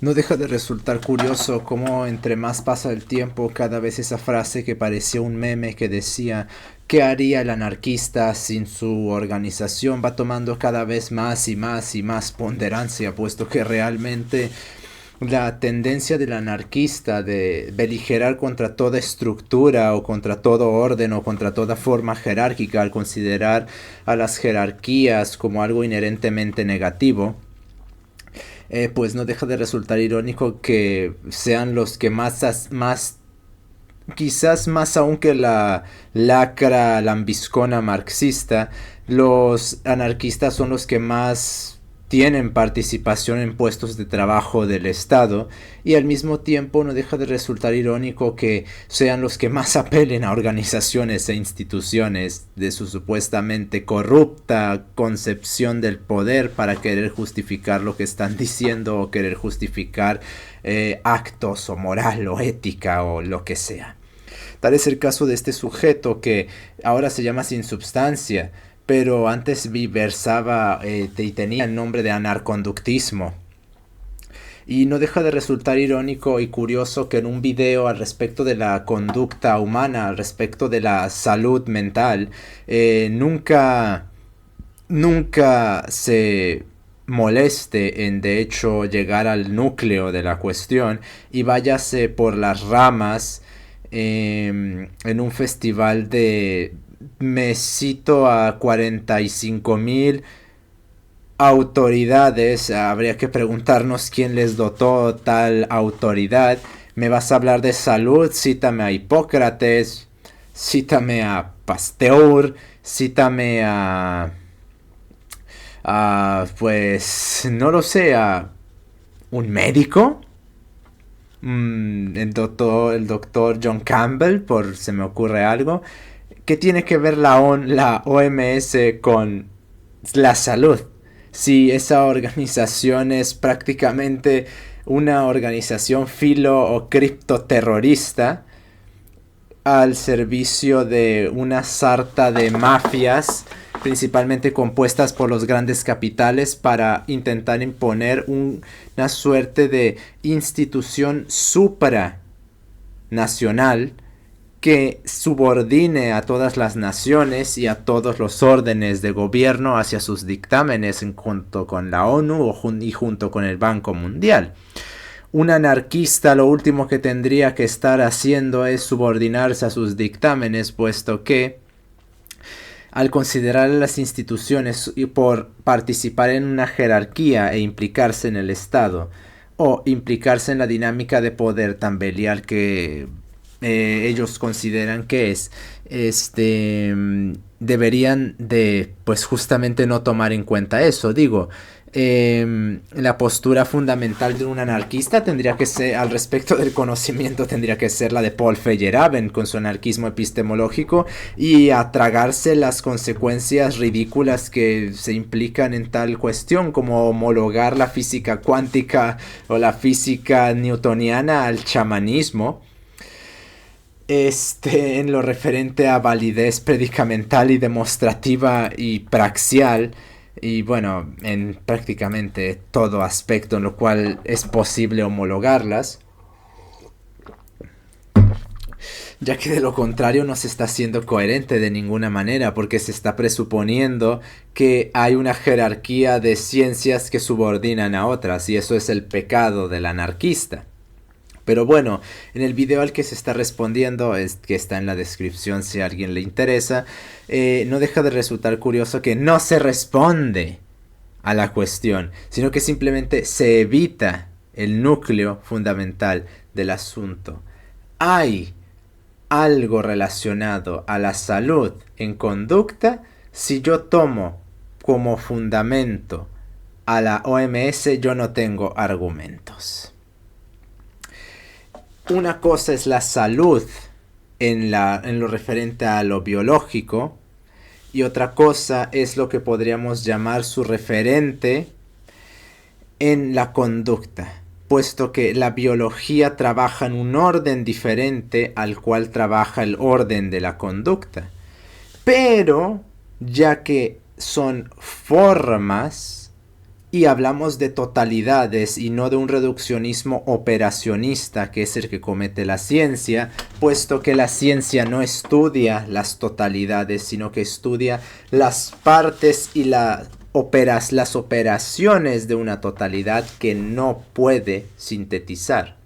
No deja de resultar curioso cómo entre más pasa el tiempo, cada vez esa frase que parecía un meme que decía ¿qué haría el anarquista sin su organización? Va tomando cada vez más y más y más ponderancia, puesto que realmente la tendencia del anarquista de beligerar contra toda estructura o contra todo orden o contra toda forma jerárquica al considerar a las jerarquías como algo inherentemente negativo, pues no deja de resultar irónico que sean los que más quizás más aún que la lacra lambiscona marxista, los anarquistas son los que más tienen participación en puestos de trabajo del Estado y al mismo tiempo no deja de resultar irónico que sean los que más apelen a organizaciones e instituciones de su supuestamente corrupta concepción del poder para querer justificar lo que están diciendo o querer justificar actos o moral o ética o lo que sea. Tal es el caso de este sujeto que ahora se llama Sin Substancia, pero antes versaba y tenía el nombre de anarconductismo. Y no deja de resultar irónico y curioso que en un video al respecto de la conducta humana, al respecto de la salud mental, nunca se moleste en de hecho llegar al núcleo de la cuestión y váyase por las ramas en un festival de me cito a 45,000 autoridades. Habría que preguntarnos quién les dotó tal autoridad. Me vas a hablar de salud, cítame a Hipócrates, cítame a Pasteur, cítame pues no lo sé, a un médico, el doctor John Campbell, por se me ocurre algo. ¿Qué tiene que ver la OMS con la salud? Si esa organización es prácticamente una organización filo o criptoterrorista al servicio de una sarta de mafias, principalmente compuestas por los grandes capitales, para intentar imponer una suerte de institución supranacional que subordine a todas las naciones y a todos los órdenes de gobierno hacia sus dictámenes junto con la ONU y junto con el Banco Mundial. Un anarquista lo último que tendría que estar haciendo es subordinarse a sus dictámenes, puesto que al considerar a las instituciones y por participar en una jerarquía e implicarse en el Estado o implicarse en la dinámica de poder tan belial que ellos consideran que es, deberían de pues justamente no tomar en cuenta eso. Digo, la postura fundamental de un anarquista tendría que ser, al respecto del conocimiento, tendría que ser la de Paul Feyerabend con su anarquismo epistemológico y a tragarse las consecuencias ridículas que se implican en tal cuestión, como homologar la física cuántica o la física newtoniana al chamanismo, en lo referente a validez predicamental y demostrativa y praxial, y bueno, en prácticamente todo aspecto en lo cual es posible homologarlas, ya que de lo contrario no se está siendo coherente de ninguna manera, porque se está presuponiendo que hay una jerarquía de ciencias que subordinan a otras, y eso es el pecado del anarquista. Pero bueno, en el video al que se está respondiendo, que está en la descripción si a alguien le interesa, no deja de resultar curioso que no se responde a la cuestión, sino que simplemente se evita el núcleo fundamental del asunto. ¿Hay algo relacionado a la salud en conducta? Si yo tomo como fundamento a la OMS, yo no tengo argumentos. Una cosa es la salud en lo referente a lo biológico y otra cosa es lo que podríamos llamar su referente en la conducta, puesto que la biología trabaja en un orden diferente al cual trabaja el orden de la conducta. Pero, ya que son formas Y hablamos de totalidades y no de un reduccionismo operacionista, que es el que comete la ciencia, puesto que la ciencia no estudia las totalidades, sino que estudia las partes y las operaciones de una totalidad que no puede sintetizar.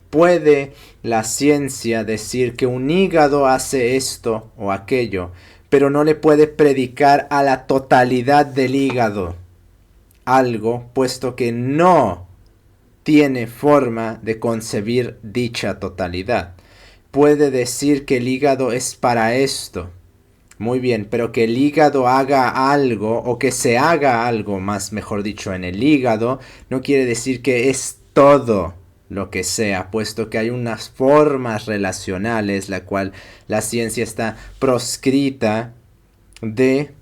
Puede la ciencia decir que un hígado hace esto o aquello, pero no le puede predicar a la totalidad del hígado algo, puesto que no tiene forma de concebir dicha totalidad. Puede decir que el hígado es para esto. Muy bien, pero que el hígado haga algo, o que se haga algo, más mejor dicho, en el hígado, no quiere decir que es todo lo que sea, puesto que hay unas formas relacionales, la cual la ciencia está proscrita de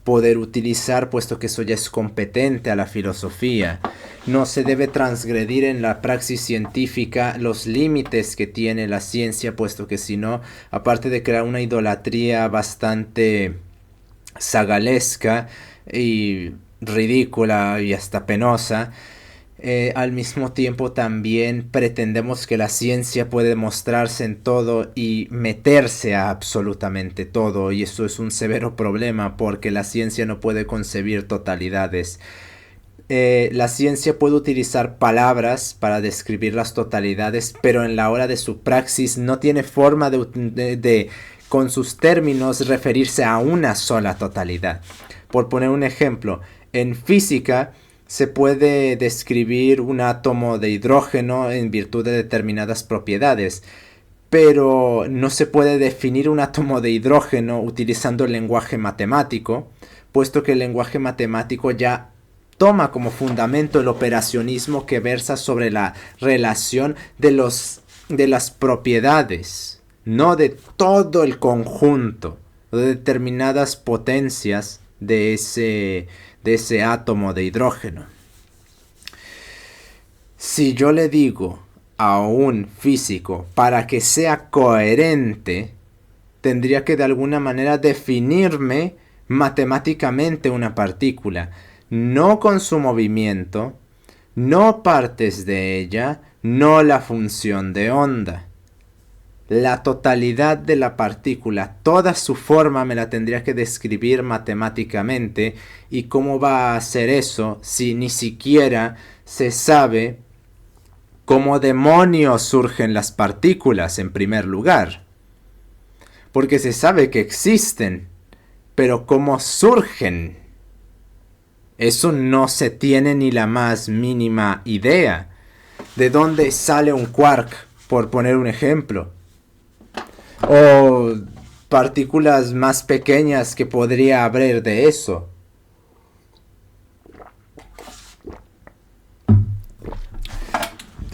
poder utilizar, puesto que eso ya es competente a la filosofía. No se debe transgredir en la praxis científica los límites que tiene la ciencia, puesto que si no, aparte de crear una idolatría bastante sagalesca y ridícula y hasta penosa, al mismo tiempo también pretendemos que la ciencia puede mostrarse en todo y meterse a absolutamente todo, y eso es un severo problema porque la ciencia no puede concebir totalidades. La ciencia puede utilizar palabras para describir las totalidades, pero en la hora de su praxis no tiene forma de con sus términos referirse a una sola totalidad. Por poner un ejemplo, en física se puede describir un átomo de hidrógeno en virtud de determinadas propiedades, pero no se puede definir un átomo de hidrógeno utilizando el lenguaje matemático, puesto que el lenguaje matemático ya toma como fundamento el operacionismo que versa sobre la relación de las propiedades, no de todo el conjunto, de determinadas potencias de ese átomo de hidrógeno. Si yo le digo a un físico para que sea coherente, tendría que de alguna manera definirme matemáticamente una partícula, no con su movimiento, no partes de ella, no la función de onda. La totalidad de la partícula, toda su forma me la tendría que describir matemáticamente. ¿Y cómo va a hacer eso si ni siquiera se sabe cómo demonios surgen las partículas en primer lugar? Porque se sabe que existen, pero cómo surgen, eso no se tiene ni la más mínima idea. ¿De dónde sale un quark, por poner un ejemplo? O partículas más pequeñas que podría haber de eso.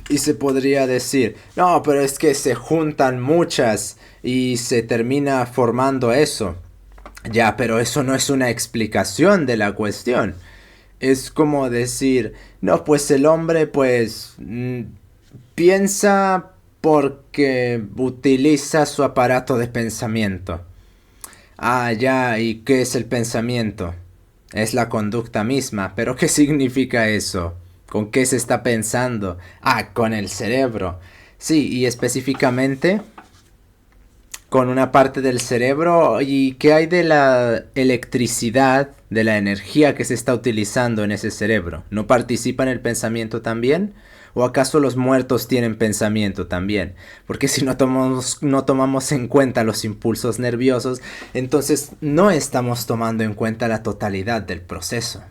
Y se podría decir, no, pero es que se juntan muchas y se termina formando eso. Ya, pero eso no es una explicación de la cuestión. Es como decir, no, pues el hombre pues piensa porque utiliza su aparato de pensamiento. Ah, ya, ¿y qué es el pensamiento? Es la conducta misma, pero ¿qué significa eso? ¿Con qué se está pensando? Ah, con el cerebro. Sí, y específicamente con una parte del cerebro. ¿Y qué hay de la electricidad, de la energía que se está utilizando en ese cerebro? ¿No participa en el pensamiento también? ¿O acaso los muertos tienen pensamiento también? Porque si no tomamos en cuenta los impulsos nerviosos, entonces no estamos tomando en cuenta la totalidad del proceso.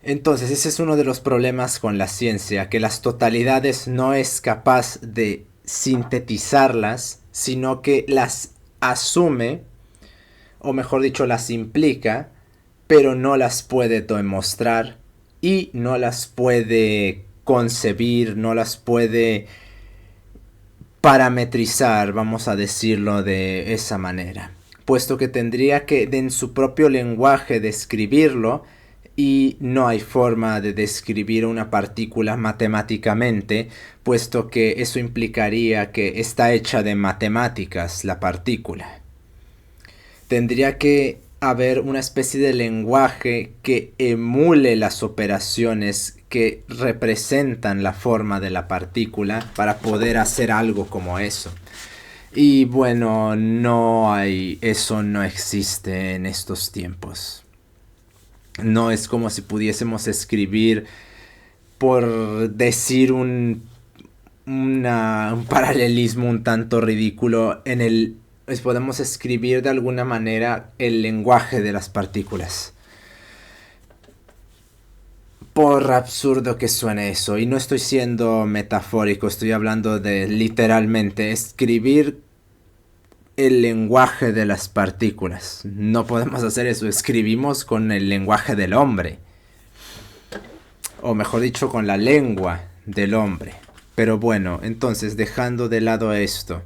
Entonces ese es uno de los problemas con la ciencia, que las totalidades no es capaz de sintetizarlas, sino que las asume, o mejor dicho, las implica, pero no las puede demostrar y no las puede concebir, no las puede parametrizar, vamos a decirlo de esa manera, puesto que tendría que en su propio lenguaje describirlo, y no hay forma de describir una partícula matemáticamente, puesto que eso implicaría que está hecha de matemáticas la partícula. Tendría que haber una especie de lenguaje que emule las operaciones que representan la forma de la partícula para poder hacer algo como eso. Y bueno, eso no existe en estos tiempos. No es como si pudiésemos escribir, por decir un paralelismo un tanto ridículo, podemos escribir de alguna manera el lenguaje de las partículas. Por absurdo que suene eso, y no estoy siendo metafórico, estoy hablando de literalmente escribir el lenguaje de las partículas. No podemos hacer eso, escribimos con el lenguaje del hombre, o mejor dicho, con la lengua del hombre. Pero bueno, entonces, dejando de lado esto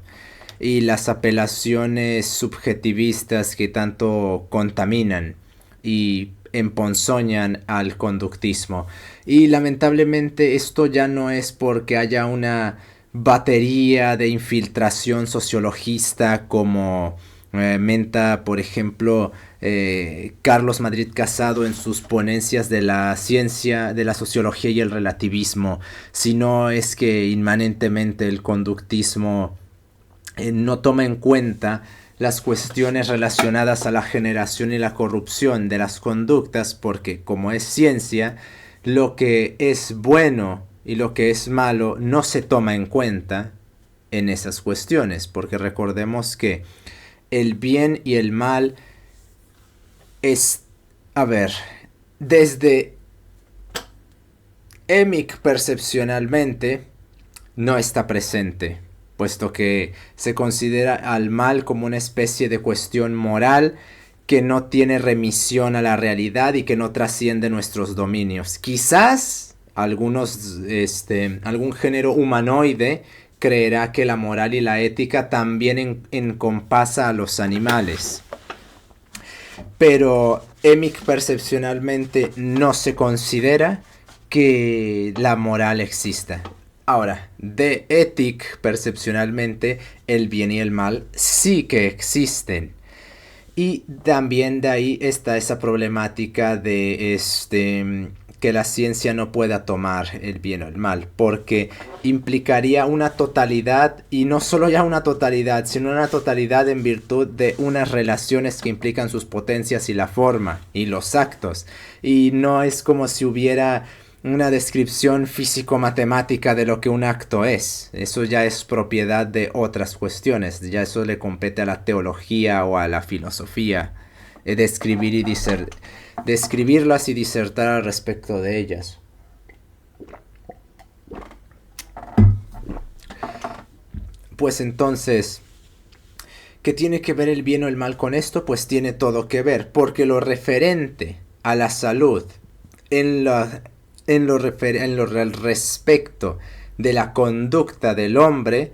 y las apelaciones subjetivistas que tanto contaminan y emponzoñan al conductismo, y lamentablemente esto ya no es porque haya una batería de infiltración sociologista como menta, por ejemplo, Carlos Madrid Casado en sus ponencias de la ciencia, de la sociología y el relativismo, sino es que inmanentemente el conductismo no toma en cuenta las cuestiones relacionadas a la generación y la corrupción de las conductas, porque como es ciencia, lo que es bueno y lo que es malo no se toma en cuenta en esas cuestiones, porque recordemos que el bien y el mal es, desde Emic percepcionalmente no está presente, puesto que se considera al mal como una especie de cuestión moral que no tiene remisión a la realidad y que no trasciende nuestros dominios. Quizás algún género humanoide creerá que la moral y la ética también encompasa a los animales. Pero Emic percepcionalmente no se considera que la moral exista. Ahora, de Ethic percepcionalmente el bien y el mal sí que existen. Y también de ahí está esa problemática de que la ciencia no pueda tomar el bien o el mal, porque implicaría una totalidad, y no solo ya una totalidad, sino una totalidad en virtud de unas relaciones que implican sus potencias y la forma y los actos, y no es como si hubiera una descripción físico-matemática de lo que un acto es. Eso ya es propiedad de otras cuestiones, ya eso le compete a la teología o a la filosofía, describirlas y disertar al respecto de ellas. Pues entonces, ¿qué tiene que ver el bien o el mal con esto? Pues tiene todo que ver, porque lo referente a la salud en lo respecto de la conducta del hombre,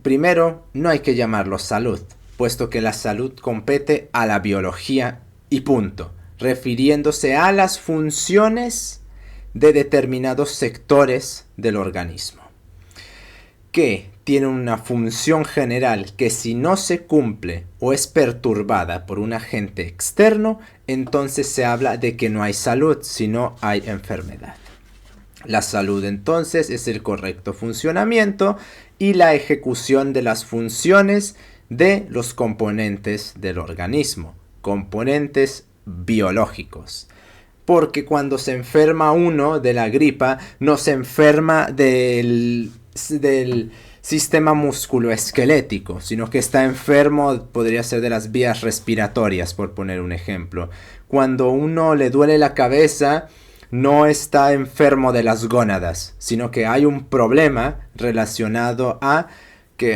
primero no hay que llamarlo salud, puesto que la salud compete a la biología y punto, refiriéndose a las funciones de determinados sectores del organismo, que tiene una función general que si no se cumple o es perturbada por un agente externo, entonces se habla de que no hay salud, sino hay enfermedad. La salud entonces es el correcto funcionamiento y la ejecución de las funciones de los componentes del organismo, componentes biológicos. Porque cuando se enferma uno de la gripa, no se enferma del sistema musculoesquelético, sino que está enfermo, podría ser de las vías respiratorias, por poner un ejemplo. Cuando uno le duele la cabeza, no está enfermo de las gónadas, sino que hay un problema relacionado a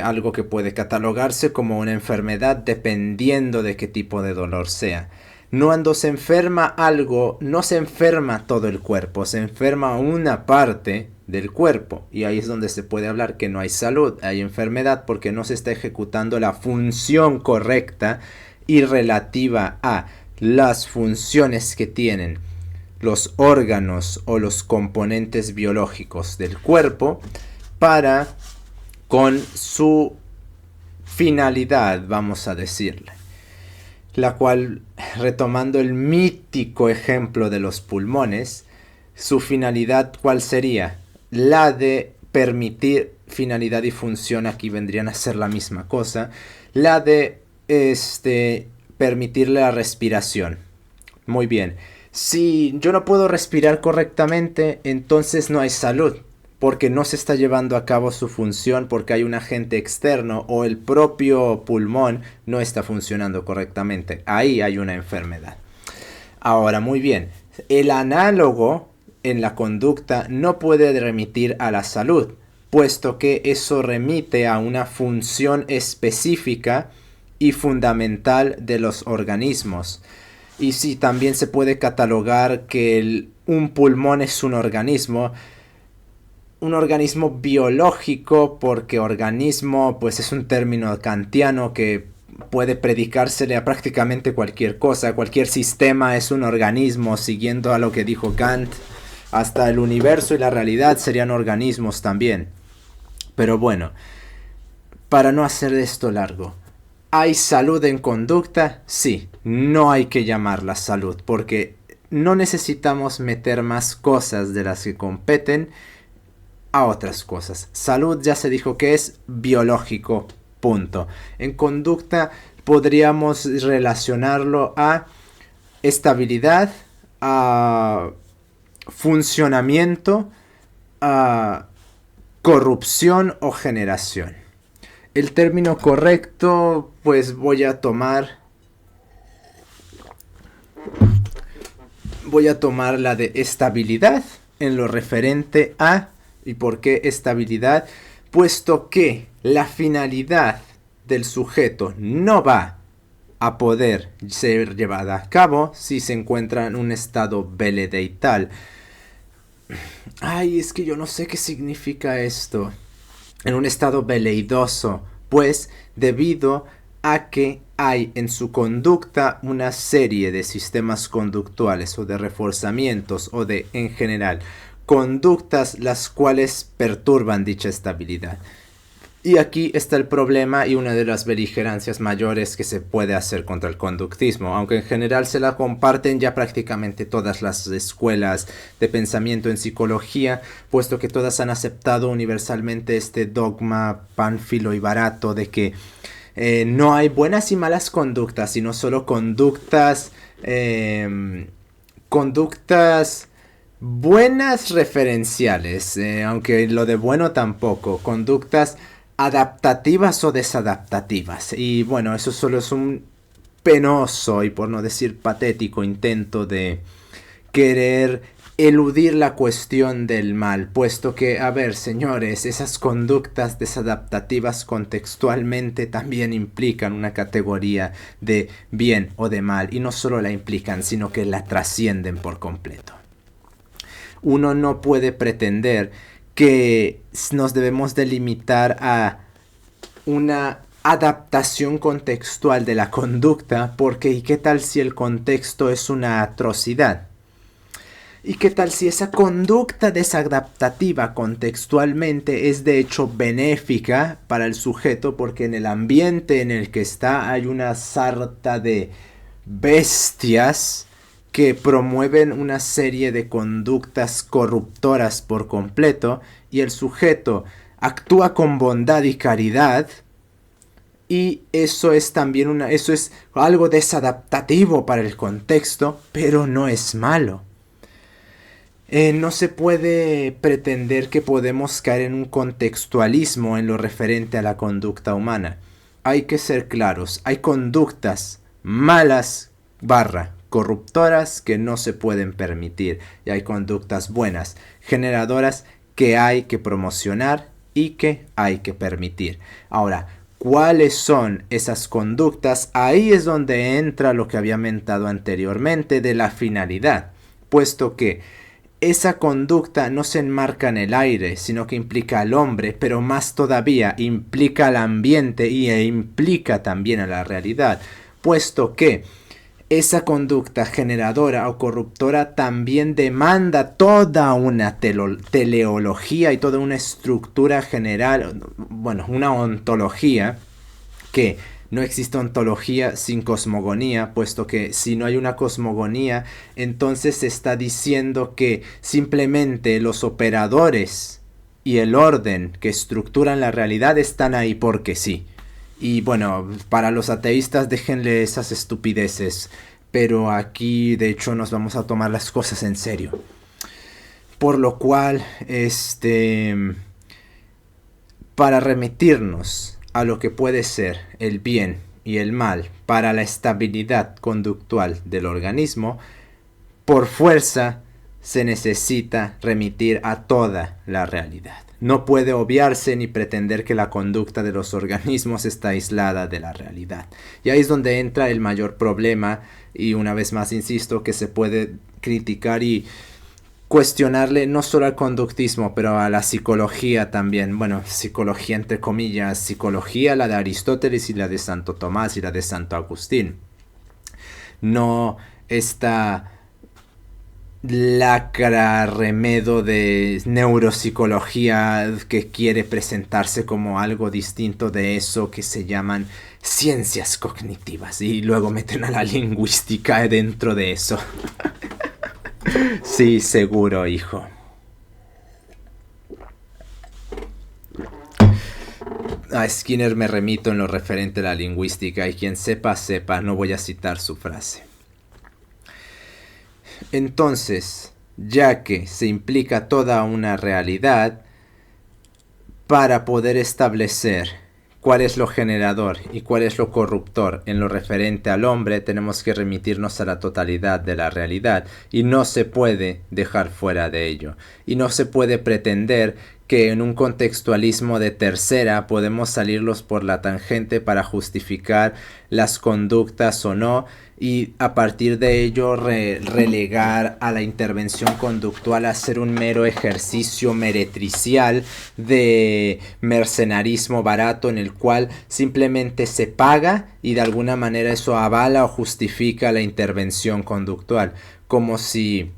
algo que puede catalogarse como una enfermedad dependiendo de qué tipo de dolor sea. Cuando se enferma algo, no se enferma todo el cuerpo, se enferma una parte del cuerpo, y ahí es donde se puede hablar que no hay salud, hay enfermedad, porque no se está ejecutando la función correcta y relativa a las funciones que tienen los órganos o los componentes biológicos del cuerpo para con su finalidad, vamos a decirle. la cual, retomando el mítico ejemplo de los pulmones, su finalidad, ¿cuál sería? La de permitir, finalidad y función aquí vendrían a ser la misma cosa, la de permitirle la respiración. Muy bien. Si yo no puedo respirar correctamente, entonces no hay salud, porque no se está llevando a cabo su función, porque hay un agente externo o el propio pulmón no está funcionando correctamente. Ahí hay una enfermedad. Ahora, muy bien, el análogo en la conducta no puede remitir a la salud, puesto que eso remite a una función específica y fundamental de los organismos. Y sí, también se puede catalogar que un pulmón es un organismo biológico, porque organismo pues es un término kantiano que puede predicársele a prácticamente cualquier cosa. Cualquier sistema es un organismo, siguiendo a lo que dijo Kant. Hasta el universo y la realidad serían organismos también. Pero bueno, para no hacer esto largo, ¿hay salud en conducta? Sí, no hay que llamarla salud, porque no necesitamos meter más cosas de las que competen a otras cosas. Salud ya se dijo que es biológico, punto. En conducta podríamos relacionarlo a estabilidad, a funcionamiento, a corrupción o generación. El término correcto, pues voy a tomar la de estabilidad en lo referente a. ¿Y por qué estabilidad? Puesto que la finalidad del sujeto no va a poder ser llevada a cabo si se encuentra en un estado veledeital. Ay, es que yo no sé qué significa esto. En un estado veleidoso, pues debido a que hay en su conducta una serie de sistemas conductuales o de reforzamientos o de, en general, conductas las cuales perturban dicha estabilidad. Y aquí está el problema y una de las beligerancias mayores que se puede hacer contra el conductismo, aunque en general se la comparten ya prácticamente todas las escuelas de pensamiento en psicología, puesto que todas han aceptado universalmente este dogma pánfilo y barato de que no hay buenas y malas conductas, sino solo conductas buenas referenciales, aunque lo de bueno tampoco, conductas adaptativas o desadaptativas. Y bueno, eso solo es un penoso y por no decir patético intento de querer eludir la cuestión del mal, puesto que, a ver, señores, esas conductas desadaptativas contextualmente también implican una categoría de bien o de mal, y no solo la implican, sino que la trascienden por completo. Uno no puede pretender que nos debemos delimitar a una adaptación contextual de la conducta, porque ¿y qué tal si el contexto es una atrocidad? ¿Y qué tal si esa conducta desadaptativa contextualmente es de hecho benéfica para el sujeto, porque en el ambiente en el que está hay una sarta de bestias que promueven una serie de conductas corruptoras por completo, y el sujeto actúa con bondad y caridad, y eso es también eso es algo desadaptativo para el contexto, pero no es malo. No se puede pretender que podemos caer en un contextualismo en lo referente a la conducta humana. Hay que ser claros, hay conductas malas corruptoras que no se pueden permitir, y hay conductas buenas, generadoras, que hay que promocionar y que hay que permitir. Ahora, ¿cuáles son esas conductas? Ahí es donde entra lo que había mentado anteriormente de la finalidad, puesto que esa conducta no se enmarca en el aire, sino que implica al hombre, pero más todavía implica al ambiente e implica también a la realidad, puesto que esa conducta generadora o corruptora también demanda toda una teleología y toda una estructura general, bueno, una ontología que no existe ontología sin cosmogonía, puesto que si no hay una cosmogonía, entonces se está diciendo que simplemente los operadores y el orden que estructuran la realidad están ahí porque sí. Y bueno, para los ateístas déjenle esas estupideces, pero aquí de hecho nos vamos a tomar las cosas en serio. Por lo cual, para remitirnos a lo que puede ser el bien y el mal para la estabilidad conductual del organismo, por fuerza se necesita remitir a toda la realidad. No puede obviarse ni pretender que la conducta de los organismos está aislada de la realidad. Y ahí es donde entra el mayor problema, y una vez más insisto que se puede criticar y cuestionarle no solo al conductismo, pero a la psicología también. Bueno, psicología entre comillas, psicología, la de Aristóteles y la de Santo Tomás y la de Santo Agustín. No esta lacra remedo de neuropsicología que quiere presentarse como algo distinto de eso que se llaman ciencias cognitivas y luego meten a la lingüística dentro de eso. Sí, seguro, hijo. A Skinner me remito en lo referente a la lingüística y quien sepa, sepa, no voy a citar su frase. Entonces, ya que se implica toda una realidad, para poder establecer cuál es lo generador y cuál es lo corruptor en lo referente al hombre, tenemos que remitirnos a la totalidad de la realidad y no se puede dejar fuera de ello. Y no se puede pretender que en un contextualismo de tercera podemos salirlos por la tangente para justificar las conductas o no, y a partir de ello relegar a la intervención conductual a ser un mero ejercicio meretricial de mercenarismo barato en el cual simplemente se paga y de alguna manera eso avala o justifica la intervención conductual, como si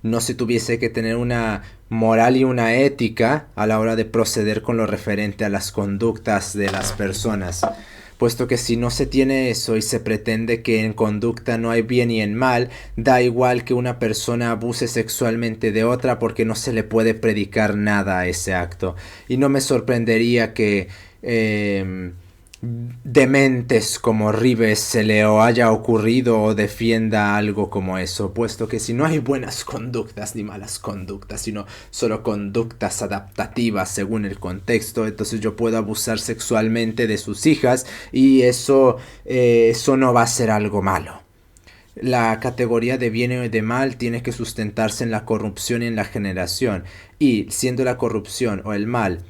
no se tuviese que tener una moral y una ética a la hora de proceder con lo referente a las conductas de las personas, puesto que si no se tiene eso y se pretende que en conducta no hay bien y en mal, da igual que una persona abuse sexualmente de otra porque no se le puede predicar nada a ese acto. Y no me sorprendería que dementes como Rives se le haya ocurrido o defienda algo como eso, puesto que si no hay buenas conductas ni malas conductas, sino solo conductas adaptativas según el contexto, entonces yo puedo abusar sexualmente de sus hijas y eso no va a ser algo malo. La categoría de bien y de mal tiene que sustentarse en la corrupción y en la generación, y siendo la corrupción o el mal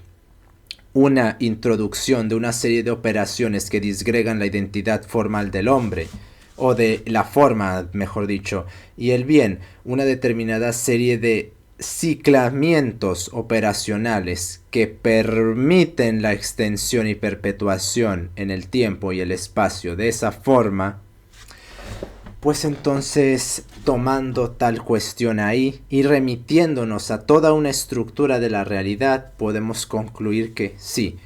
una introducción de una serie de operaciones que disgregan la identidad formal del hombre, o de la forma, mejor dicho, y el bien, una determinada serie de ciclamientos operacionales que permiten la extensión y perpetuación en el tiempo y el espacio de esa forma, pues entonces, tomando tal cuestión ahí y remitiéndonos a toda una estructura de la realidad, podemos concluir que sí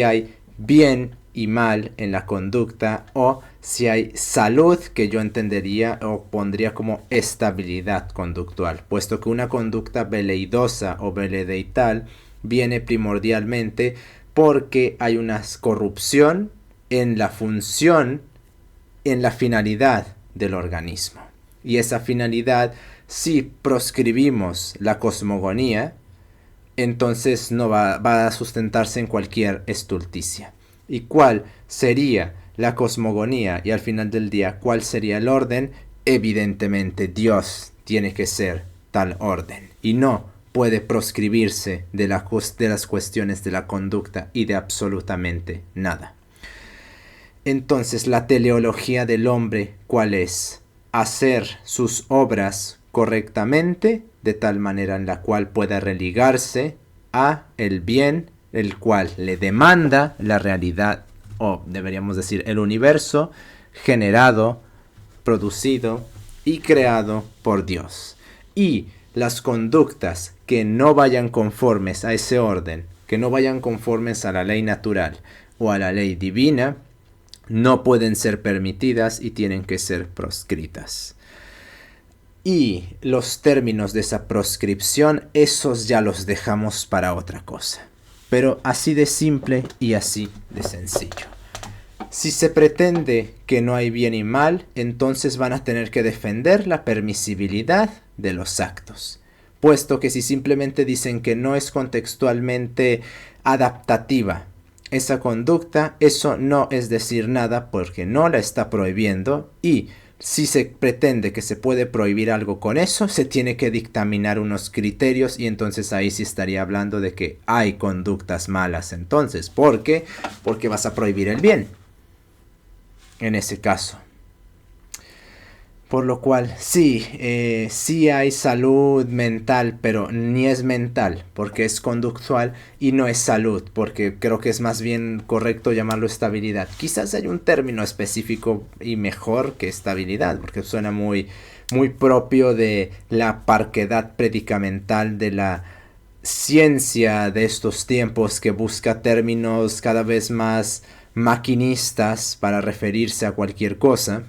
hay bien y mal en la conducta, o si hay salud, que yo entendería o pondría como estabilidad conductual, puesto que una conducta veleidosa o veledeital viene primordialmente porque hay una corrupción en la función, en la finalidad del organismo. Y esa finalidad, si proscribimos la cosmogonía, entonces no va a sustentarse en cualquier estulticia. ¿Y cuál sería la cosmogonía? Y al final del día, ¿cuál sería el orden? Evidentemente, Dios tiene que ser tal orden y no puede proscribirse de las cuestiones de la conducta y de absolutamente nada. Entonces, la teleología del hombre, ¿cuál es? Hacer sus obras correctamente, de tal manera en la cual pueda religarse a el bien, el cual le demanda la realidad, o deberíamos decir el universo, generado, producido y creado por Dios. Y las conductas que no vayan conformes a ese orden, que no vayan conformes a la ley natural, o a la ley divina, no pueden ser permitidas y tienen que ser proscritas. Y los términos de esa proscripción, esos ya los dejamos para otra cosa. Pero así de simple y así de sencillo. Si se pretende que no hay bien y mal, entonces van a tener que defender la permisibilidad de los actos. Puesto que si simplemente dicen que no es contextualmente adaptativa esa conducta, eso no es decir nada porque no la está prohibiendo, y si se pretende que se puede prohibir algo con eso, se tiene que dictaminar unos criterios, y entonces ahí sí estaría hablando de que hay conductas malas. Entonces, ¿por qué? Porque vas a prohibir el bien en ese caso. Por lo cual, sí hay salud mental, pero ni es mental, porque es conductual, y no es salud, porque creo que es más bien correcto llamarlo estabilidad. Quizás hay un término específico y mejor que estabilidad, porque suena muy, muy propio de la parquedad predicamental de la ciencia de estos tiempos, que busca términos cada vez más maquinistas para referirse a cualquier cosa.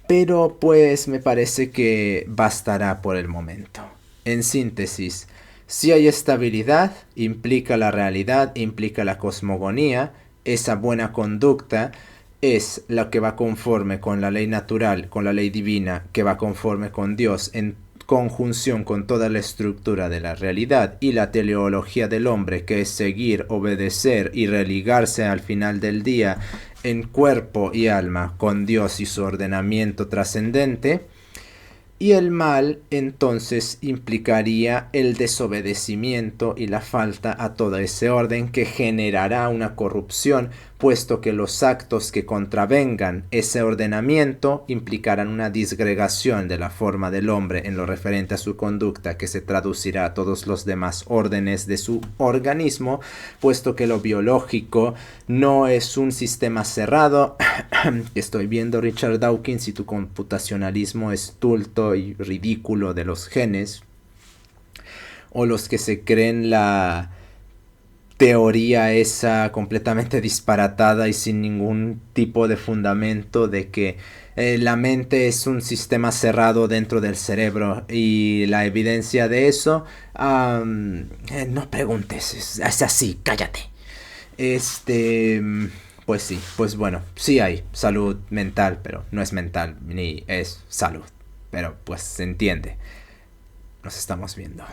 Pero pues me parece que bastará por el momento. En síntesis, si hay estabilidad, implica la realidad, implica la cosmogonía, esa buena conducta es la que va conforme con la ley natural, con la ley divina, que va conforme con Dios, en conjunción con toda la estructura de la realidad, y la teleología del hombre, que es seguir, obedecer y religarse al final del día en cuerpo y alma con Dios y su ordenamiento trascendente. Y el mal entonces implicaría el desobedecimiento y la falta a todo ese orden, que generará una corrupción, puesto que los actos que contravengan ese ordenamiento implicarán una disgregación de la forma del hombre en lo referente a su conducta, que se traducirá a todos los demás órdenes de su organismo, puesto que lo biológico no es un sistema cerrado. Estoy viendo, Richard Dawkins, y tu computacionalismo estulto y ridículo de los genes, o los que se creen la teoría esa completamente disparatada y sin ningún tipo de fundamento de que la mente es un sistema cerrado dentro del cerebro, y la evidencia de eso, no preguntes, es así, cállate. Pues sí, pues bueno, sí hay salud mental, pero no es mental ni es salud. Pero pues se entiende. Nos estamos viendo.